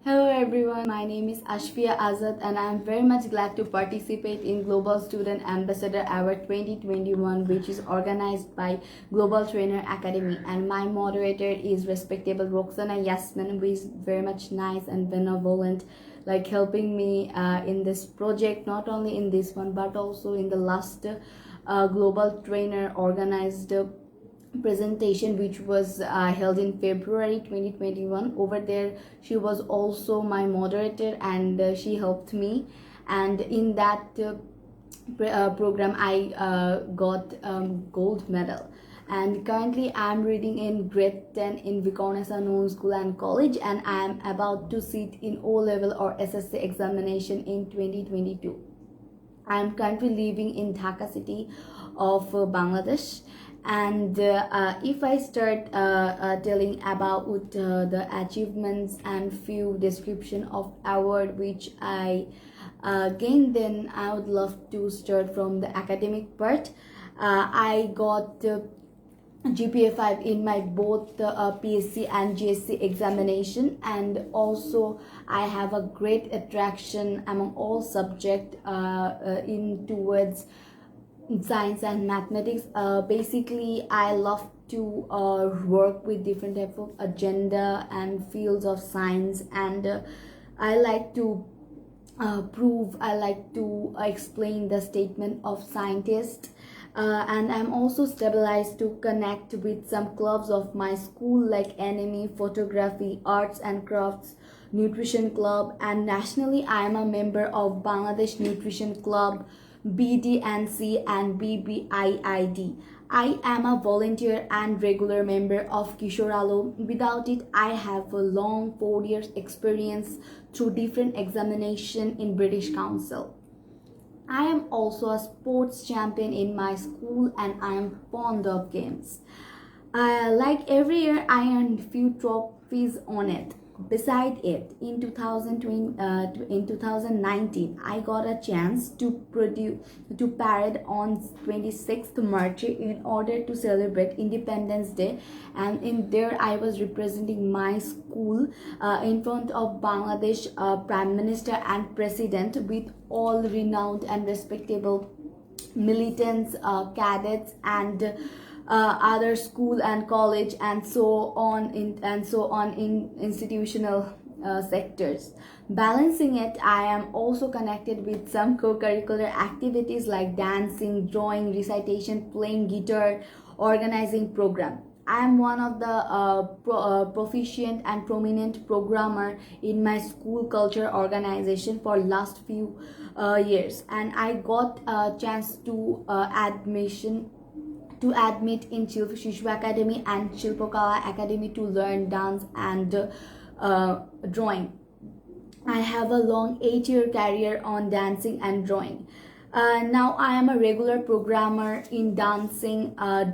Hello everyone, my name is Ashfia Azad and I am very much glad to participate in Global Student Ambassador Award 2021, which is organized by Global Trainer Academy, and my moderator is respectable Roxana Yasmin, who is very much nice and benevolent, like helping me in this project, not only in this one but also in the last Global Trainer organized presentation which was held in February 2021. Over there she was also my moderator and she helped me, and in that program I got gold medal. And currently I am reading in grade 10 in Vikarnesa Noon School and College, and I am about to sit in O level or SSC examination in 2022. I am currently living in Dhaka city of Bangladesh. And if I start telling about the achievements and few description of award which I gained, then I would love to start from the academic part. I got GPA 5 in my both PSC and GSC examination, and also I have a great attraction among all subject in towards science and mathematics. Basically I love to work with different type of agenda and fields of science, and I like to I like to explain the statement of scientists. And I'm also stabilized to connect with some clubs of my school like anime, photography, arts and crafts, nutrition club, and nationally I am a member of Bangladesh Nutrition Club, BDNC and BBIID. I am a volunteer and regular member of Kishore Alo. Without it, I have a long 4 years experience through different examination in British Council. I am also a sports champion in my school and I am fond of games. Like every year, I earn few trophies on it. Beside it, in 2019, I got a chance to parade on 26th March in order to celebrate Independence Day, and in there I was representing my school in front of Bangladesh Prime Minister and President with all renowned and respectable militants, cadets, and other school and college and so on in institutional sectors. Balancing it, I am also connected with some co-curricular activities like dancing, drawing, recitation, playing guitar, organizing program. I am one of the proficient and prominent programmer in my school culture organization for last few years, and I got a chance to admit in Shishu Academy and Shilpokala Academy to learn dance and drawing. I have a long 8-year career on dancing and drawing. Now I am a regular programmer in dancing, in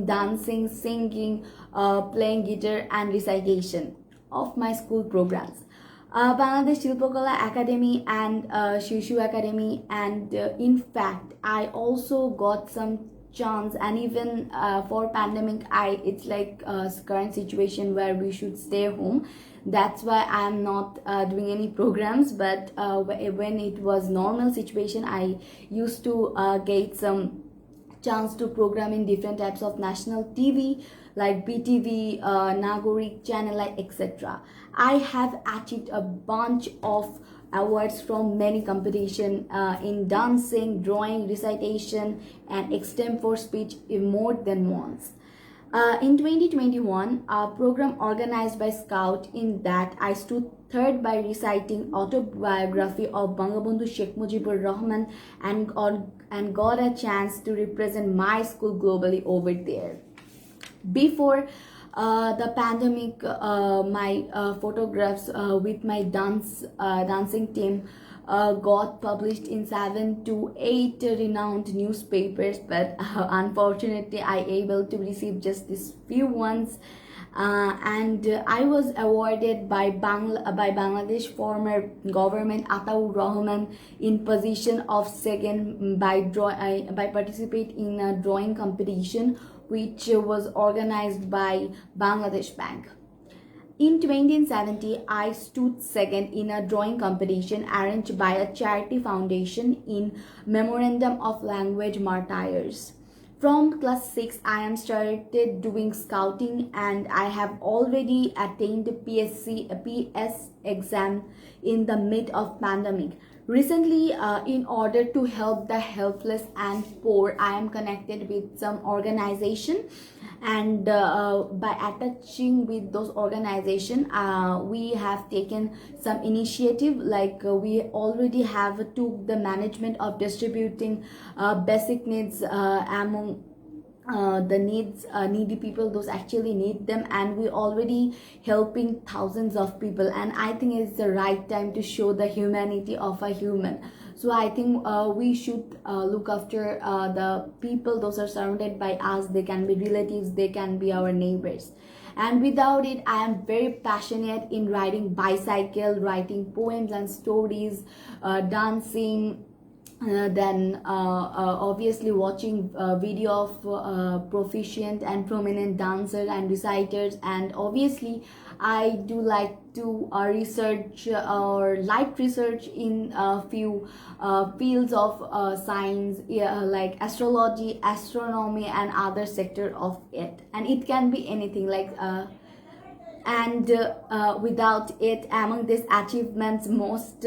dancing, singing, playing guitar, and recitation of my school programs. Bangladesh Shilpokala Academy and Shishu Academy, and in fact I also got some chance, and even for pandemic it's like current situation where we should stay home. That's why I'm not doing any programs, but when it was normal situation I used to get some chance to program in different types of national TV like BTV, Nagorik channel, like etc. I have achieved a bunch of awards from many competition in dancing, drawing, recitation, and extempore speech more than once. In 2021, a program organized by Scout, in that I stood third by reciting autobiography of Bangabandhu Sheikh Mujibur Rahman, and got a chance to represent my school globally over there. Before the pandemic, my photographs with my dancing team got published in 7 to 8 renowned newspapers, but unfortunately I able to receive just these few ones. And I was awarded by Bangladesh former government Ataur Rahman in position of second by participate in a drawing competition which was organized by Bangladesh Bank. In 2070, I stood second in a drawing competition arranged by a charity foundation in Memorandum of Language Martyrs. From class 6, I am started doing scouting and I have already attained PS exam in the mid of pandemic. Recently, in order to help the helpless and poor, I am connected with some organization, and by attaching with those organization, we have taken some initiative, like we already have took the management of distributing basic needs among the needy people, those actually need them, and we already helping thousands of people. And I think it's the right time to show the humanity of a human. So I think we should look after the people those are surrounded by us. They can be relatives, they can be our neighbors. And without it, I am very passionate in riding bicycle, writing poems and stories, dancing, then obviously watching video of proficient and prominent dancers and reciters. And obviously I do like to research or light research in a few fields of science, like astrology, astronomy and other sector of it. And it can be anything, like and without it, among these achievements, most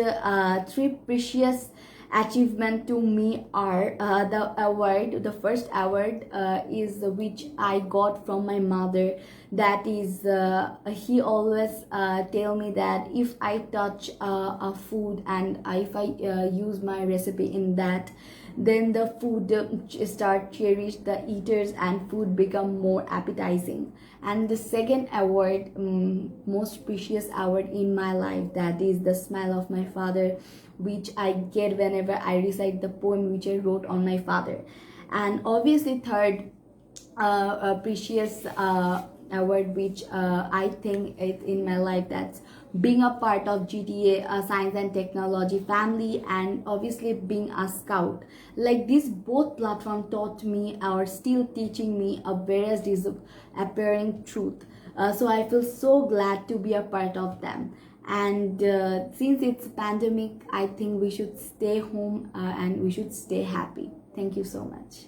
three precious achievement to me are the first award is which I got from my mother. That is, he always tell me that if I touch a food and if I use my recipe in that, then the food start cherish the eaters and food become more appetizing. And the second award, most precious award in my life, that is the smile of my father, which I get whenever I recite the poem which I wrote on my father. And obviously third precious award which I think it in my life, that's being a part of GTA Science and Technology family, and obviously being a scout. Like these both platforms taught me or still teaching me a various appearing truth. So I feel so glad to be a part of them. And since it's pandemic, I think we should stay home and we should stay happy. Thank you so much.